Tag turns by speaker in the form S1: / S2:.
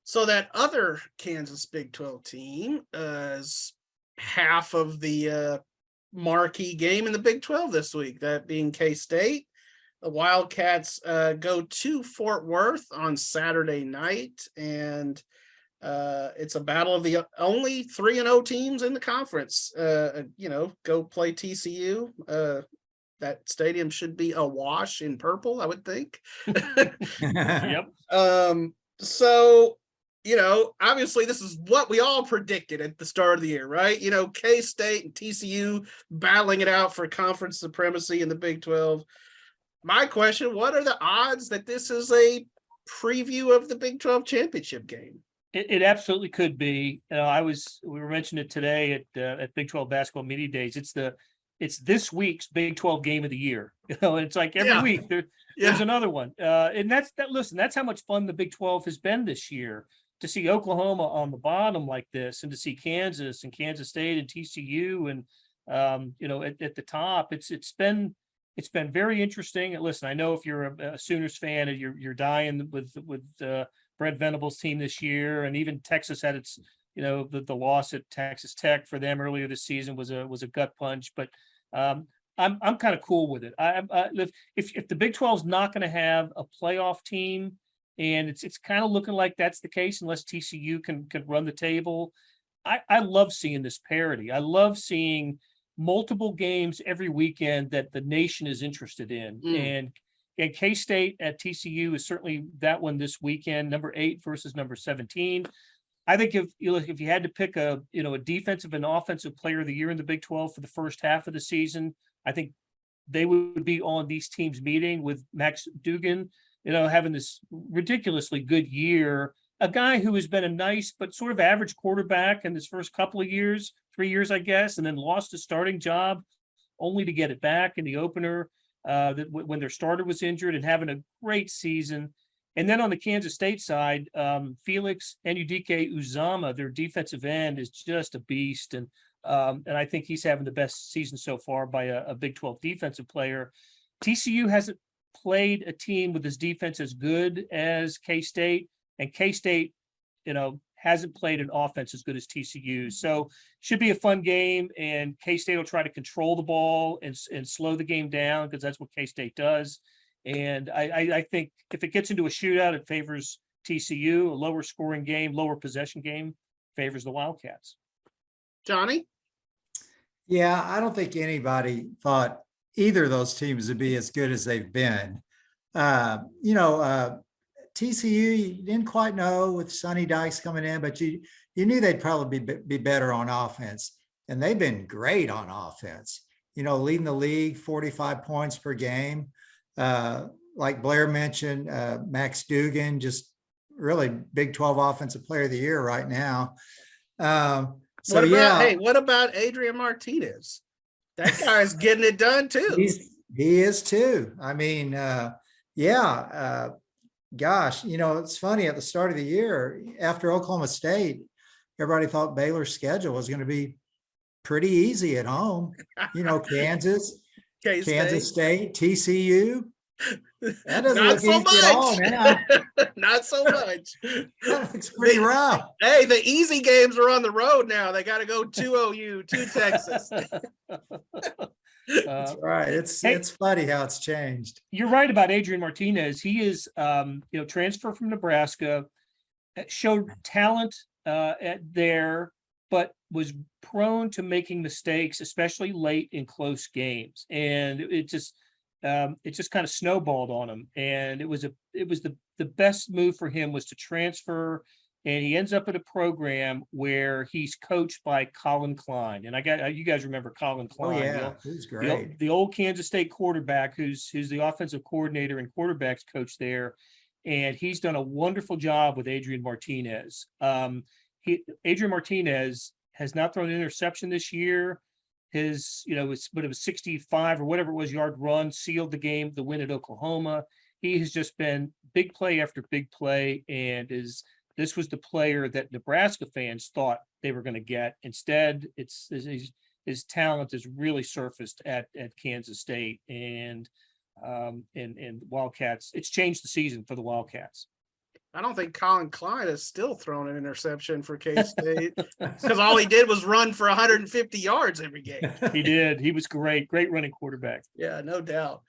S1: So that other Kansas Big 12 team is half of the marquee game in the Big 12 this week, that being K-State. The Wildcats go to Fort Worth on Saturday night, and it's a battle of the only 3-0 teams in the conference. Go play TCU. That stadium should be awash in purple, I would think.
S2: Yep.
S1: So, obviously this is what we all predicted at the start of the year, right? K-State and TCU battling it out for conference supremacy in the Big 12. My question, what are the odds that this is a preview of the Big 12 championship game?
S2: It absolutely could be. We were mentioning it today at Big 12 basketball media days. It's this week's Big 12 game of the year. It's like every week there's another one. And that's how much fun the Big 12 has been this year, to see Oklahoma on the bottom like this, and to see Kansas and Kansas State and TCU and at the top. It's been very interesting. And listen, I know if you're a Sooners fan and you're dying with Brent Venables' team this year, and even Texas had its the loss at Texas Tech for them earlier this season was a gut punch. But I'm kind of cool with it. If the Big 12 is not going to have a playoff team, and it's kind of looking like that's the case unless TCU can run the table, I love seeing this parity. I love seeing multiple games every weekend that the nation is interested in. And K-State at TCU is certainly that one this weekend, number 8 versus number 17. I think if you had to pick a defensive and offensive player of the year in the Big 12 for the first half of the season, I think they would be on these teams meeting, with Max Duggan, having this ridiculously good year. A guy who has been a nice but sort of average quarterback in his first couple of years, 3 years, I guess, and then lost his starting job only to get it back in the opener when their starter was injured, and having a great season. And then on the Kansas State side, Felix Enudike-Uzama, their defensive end, is just a beast. And I think he's having the best season so far by a Big 12 defensive player. TCU hasn't played a team with his defense as good as K-State, and K-State, hasn't played an offense as good as TCU. So should be a fun game, and K-State will try to control the ball and slow the game down, because that's what K-State does. And I think if it gets into a shootout, it favors TCU. A lower scoring game, lower possession game favors the Wildcats.
S1: Johnny?
S3: Yeah, I don't think anybody thought either of those teams would be as good as they've been. TCU, you didn't quite know with Sonny Dykes coming in, but you knew they'd probably be better on offense. And they've been great on offense, leading the league 45 points per game. Like Blair mentioned, Max Duggan, just really Big 12 Offensive Player of the Year right now.
S1: What about Adrian Martinez? That guy's getting it done too.
S3: He is too. I mean, gosh, it's funny, at the start of the year, after Oklahoma State, everybody thought Baylor's schedule was going to be pretty easy at home. Kansas, Kansas State, TCU. That doesn't look easy at all now.
S1: Not so much.
S3: That looks pretty rough.
S1: Hey, the easy games are on the road now. They got to go to OU, to Texas.
S3: That's right. It's funny how it's changed.
S2: You're right about Adrian Martinez. He is, transfer from Nebraska, showed talent there, but was prone to making mistakes, especially late in close games. And it just kind of snowballed on him. And it was the best move for him was to transfer. And he ends up at a program where he's coached by Colin Klein. And you guys remember Colin Klein.
S3: Oh, yeah, he's great.
S2: The old Kansas State quarterback who's the offensive coordinator and quarterbacks coach there. And he's done a wonderful job with Adrian Martinez. Adrian Martinez has not thrown an interception this year. It was 65 or whatever it was yard run, sealed the game, the win at Oklahoma. He has just been big play after big play, and this was the player that Nebraska fans thought they were going to get. Instead, his talent has really surfaced at Kansas State and Wildcats. It's changed the season for the Wildcats.
S1: I don't think Colin Klein has still thrown an interception for K-State because all he did was run for 150 yards every game.
S2: He did. He was great running quarterback.
S1: Yeah, no doubt.